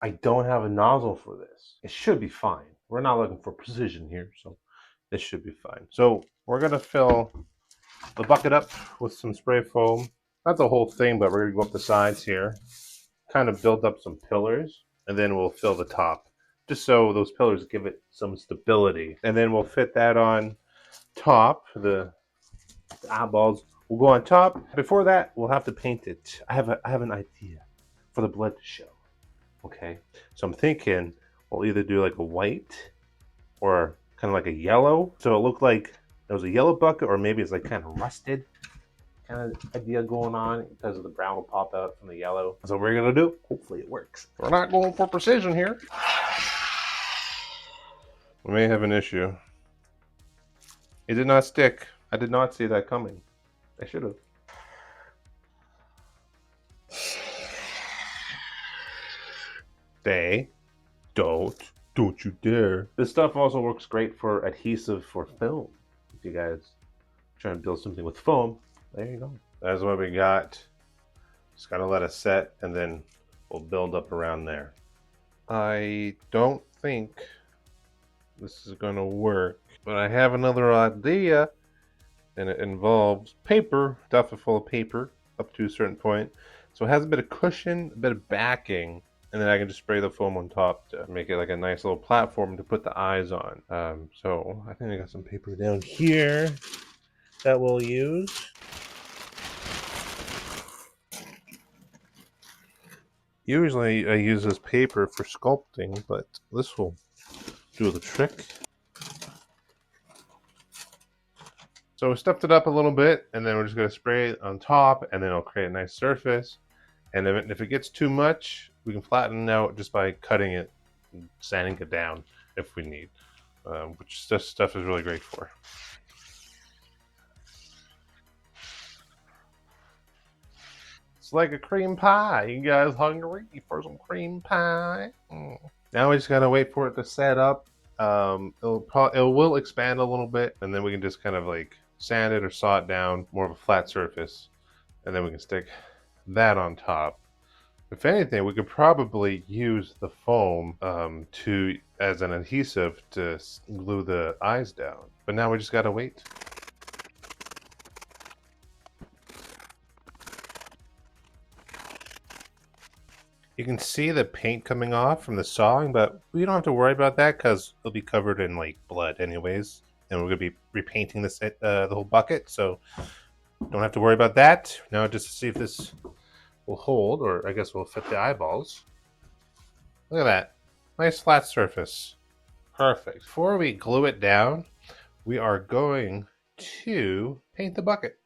I don't have a nozzle for this. It should be fine. We're not looking for precision here, so this should be fine. So we're gonna fill the bucket up with some spray foam. Not the whole thing, but we're gonna go up the sides here, kind of build up some pillars, and then we'll fill the top, just so those pillars give it some stability. And then we'll fit that on top. The eyeballs will go on top. Before that, we'll have to paint it. I have an idea for the blood to show. Okay, so I'm thinking we'll either do like a white or kind of like a yellow, so it looked like there was a yellow bucket, or maybe it's like kind of rusted kind of idea going on because of the brown will pop out from the yellow. That's what we're gonna do. Hopefully it works. We're not going for precision here. We may have an issue. It did not stick. I did not see that coming. I should have. Stay. Don't you dare. This stuff also works great for adhesive for film. If you guys try and build something with foam, there you go. That's what we got. Just gotta let it set, and then we'll build up around there. I don't think this is gonna work, but I have another idea, and it involves paper, stuff it full of paper up to a certain point. So it has a bit of cushion, a bit of backing, and then I can just spray the foam on top to make it like a nice little platform to put the eyes on. So I think I got some paper down here that we'll use. Usually I use this paper for sculpting, but this will do the trick. So we stuffed it up a little bit, and then we're just going to spray it on top, and then it'll create a nice surface. And if it gets too much, we can flatten it out just by cutting it and sanding it down if we need, which this stuff is really great for. It's like a cream pie. You guys hungry for some cream pie? Now we just gotta wait for it to set up. It will expand a little bit, and then we can just kind of like sand it or saw it down, more of a flat surface, and then we can stick that on top. If anything, we could probably use the foam as an adhesive to glue the eyes down. But now we just gotta wait. You can see the paint coming off from the sawing, but we don't have to worry about that because it'll be covered in like blood anyways. And we're gonna be repainting this the whole bucket, so don't have to worry about that. Now just to see if this will hold, or I guess we'll fit the eyeballs. Look at that. Nice flat surface. Perfect. Before we glue it down, we are going to paint the bucket.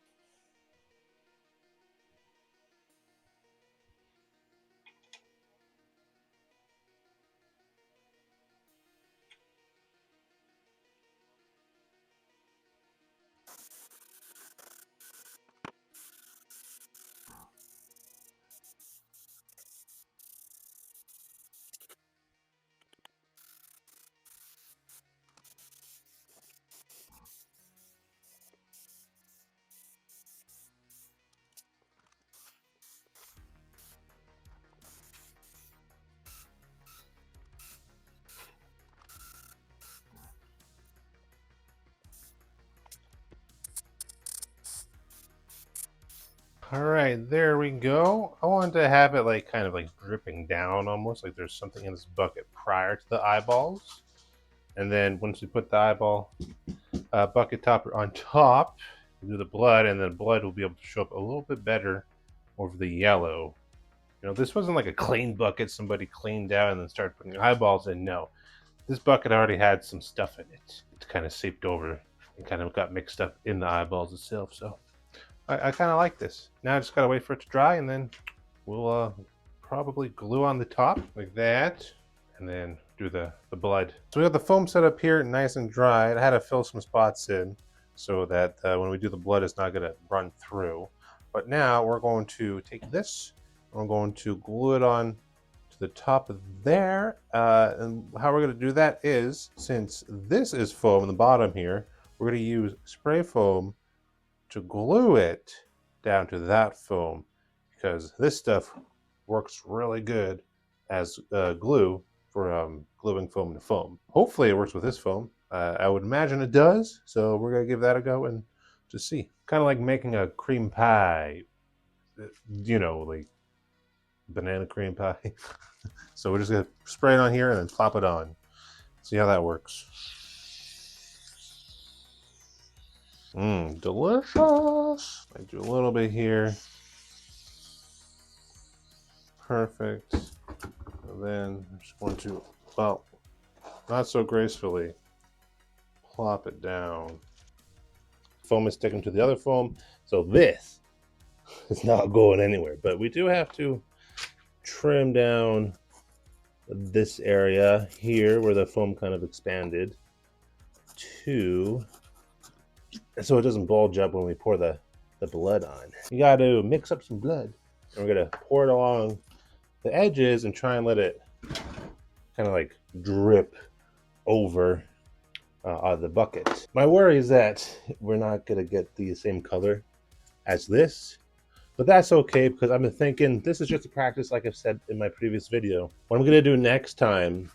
All right, there we go. I wanted to have it like kind of like dripping down almost like there's something in this bucket prior to the eyeballs. And then once we put the eyeball bucket topper on top, we do the blood, and then blood will be able to show up a little bit better over the yellow. You know, this wasn't like a clean bucket somebody cleaned out and then started putting eyeballs in. No, this bucket already had some stuff in it. It kind of seeped over and kind of got mixed up in the eyeballs itself. So I kind of like this. Now I just gotta wait for it to dry, and then we'll probably glue on the top like that, and then do the blood. So we got the foam set up here nice and dry. I had to fill some spots in so that when we do the blood, it's not gonna run through. But now we're going to take this, and we're going to glue it on to the top of there. And how we're gonna do that is, since this is foam in the bottom here, we're gonna use spray foam to glue it down to that foam, because this stuff works really good as glue for gluing foam to foam. Hopefully it works with this foam. I would imagine it does, so we're gonna give that a go and just see. Kind of like making a cream pie, you know, like banana cream pie. So we're just gonna spray it on here and then plop it on. See how that works. Delicious. I do a little bit here. Perfect. And then I'm just going to, well, not so gracefully, plop it down. Foam is sticking to the other foam, so this is not going anywhere. But we do have to trim down this area here where the foam kind of expanded to, so it doesn't bulge up when we pour the blood on. You got to mix up some blood, and we're gonna pour it along the edges and try and let it kind of like drip over the bucket. My worry is that we're not gonna get the same color as this, but that's okay because I've been thinking this is just a practice, like I've said in my previous video. What I'm gonna do next time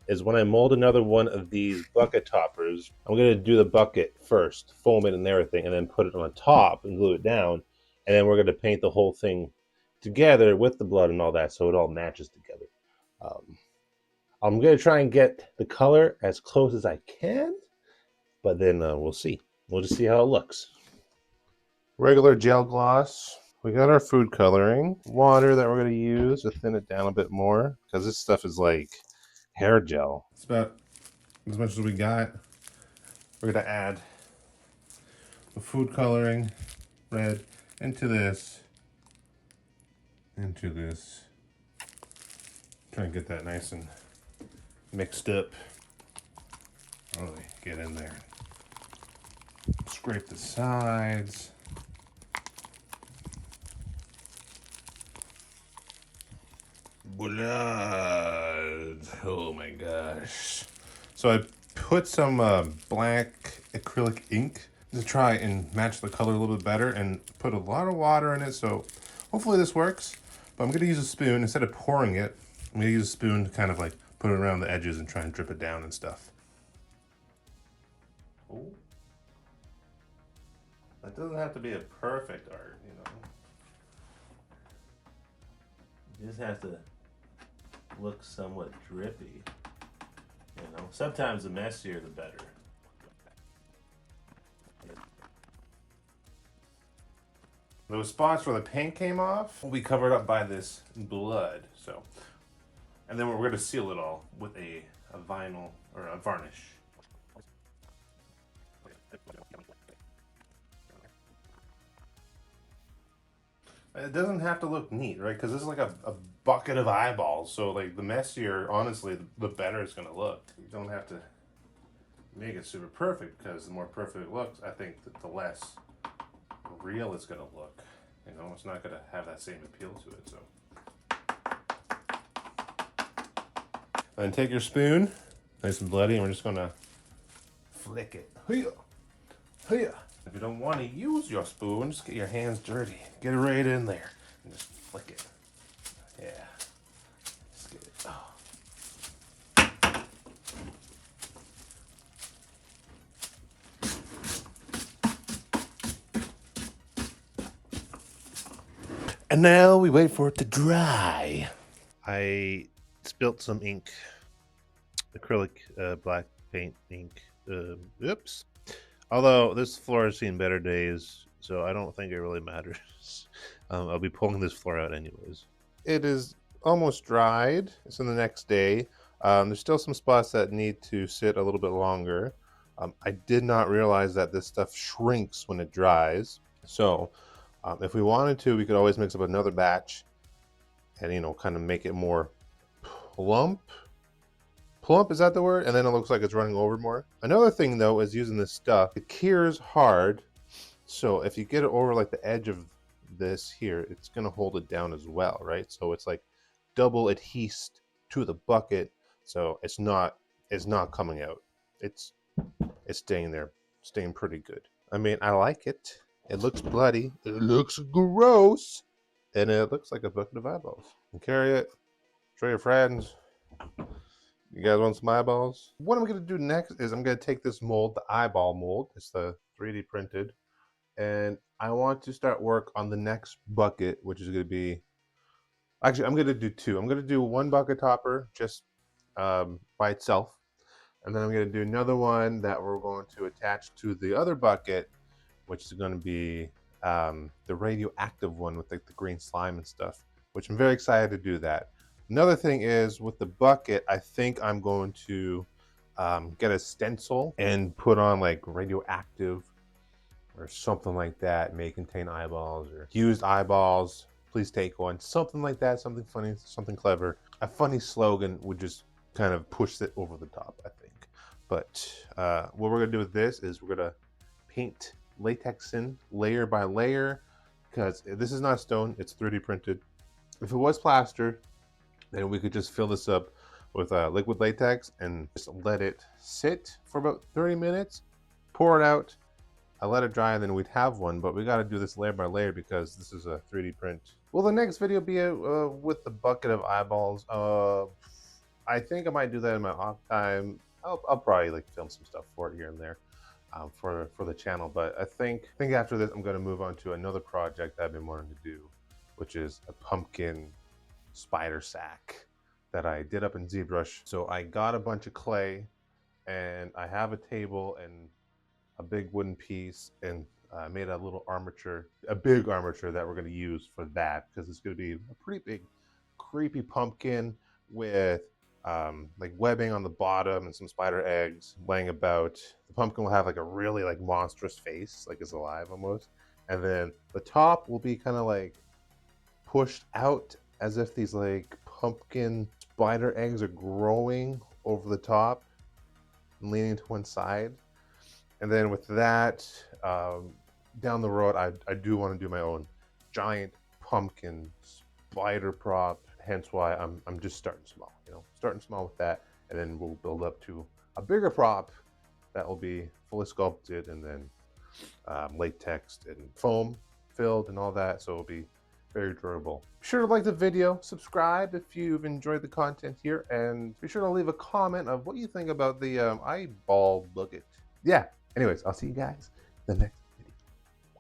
is when I mold another one of these bucket toppers, I'm gonna do the bucket first, foam it and everything, and then put it on top and glue it down, and then we're gonna paint the whole thing together with the blood and all that so it all matches together. I'm gonna try and get the color as close as I can, but then we'll see. We'll just see how it looks. Regular gel gloss. We got our food coloring. Water that we're gonna use to thin it down a bit more, because this stuff is like hair gel. It's about as much as we got. We're gonna add the food coloring red into this. Try and get that nice and mixed up. Really get in there. Scrape the sides. Blood. Oh my gosh. So I put some black acrylic ink to try and match the color a little bit better and put a lot of water in it, so hopefully this works. But I'm gonna use a spoon instead of pouring it. I'm gonna use a spoon to kind of like put it around the edges and try and drip it down and stuff. Oh. That doesn't have to be a perfect art, you know. It just has to look somewhat drippy. You know, sometimes the messier the better. Those spots where the paint came off will be covered up by this blood. So, and then we're going to seal it all with a vinyl or a varnish. It doesn't have to look neat, right? Because this is like a bucket of eyeballs. So like the messier, honestly, the better it's going to look. You don't have to make it super perfect, because the more perfect it looks, I think that the less real it's going to look. You know, it's not going to have that same appeal to it. So then take your spoon, nice and bloody, and we're just going to flick it. If you don't want to use your spoon, just get your hands dirty. Get it right in there and just flick it. Yeah. Just get it. Oh. And now we wait for it to dry. I spilt some ink, acrylic black paint ink. Oops. Although this floor has seen better days, so I don't think it really matters. I'll be pulling this floor out anyways. It is almost dried. It's in the next day. There's still some spots that need to sit a little bit longer. I did not realize that this stuff shrinks when it dries. So if we wanted to, we could always mix up another batch and, you know, kind of make it more plump. Plump, is that the word? And then it looks like it's running over more. Another thing though is using this stuff. It cures hard, so if you get it over like the edge of this here, it's gonna hold it down as well, right? So it's like double adhesed to the bucket, so it's not coming out. It's staying there, staying pretty good. I mean, I like it. It looks bloody. It looks gross, and it looks like a bucket of eyeballs. And carry it Show your friends. You guys want some eyeballs? What I'm gonna do next is I'm gonna take this mold, the eyeball mold. It's the 3D printed, and I want to start work on the next bucket, which is gonna be. Actually, I'm gonna do two. I'm gonna do one bucket topper just by itself, and then I'm gonna do another one that we're going to attach to the other bucket, which is going to be the radioactive one with like the green slime and stuff, which I'm very excited to do that. Another thing is with the bucket, I think I'm going to get a stencil and put on like radioactive or something like that. May contain eyeballs or used eyeballs. Please take one. Something like that. Something funny. Something clever. A funny slogan would just kind of push it over the top, I think. But what we're gonna do with this is we're gonna paint latex in layer by layer, because this is not stone, it's 3D printed. If it was plaster, then we could just fill this up with liquid latex and just let it sit for about 30 minutes, pour it out, I let it dry, and then we'd have one. But we got to do this layer by layer because this is a 3D print. Will the next video be with the bucket of eyeballs? I think I might do that in my off time. I'll probably like film some stuff for it here and there. For the channel, but I think after this I'm going to move on to another project that I've been wanting to do, which is a pumpkin spider sack that I did up in ZBrush. So I got a bunch of clay, and I have a table and a big wooden piece, and I made a little armature, a big armature that we're going to use for that, because it's going to be a pretty big, creepy pumpkin with like webbing on the bottom and some spider eggs laying about. The pumpkin will have like a really like monstrous face, like it's alive almost, and then the top will be kind of like pushed out as if these like pumpkin spider eggs are growing over the top and leaning to one side. And then with that, down the road, I do want to do my own giant pumpkin spider prop. Hence why I'm just starting small, starting small with that, and then we'll build up to a bigger prop that will be fully sculpted and then latex and foam filled and all that, so it'll be very durable. Be sure to like the video, subscribe if you've enjoyed the content here, and be sure to leave a comment of what you think about the eyeball bucket. Yeah, anyways, I'll see you guys the next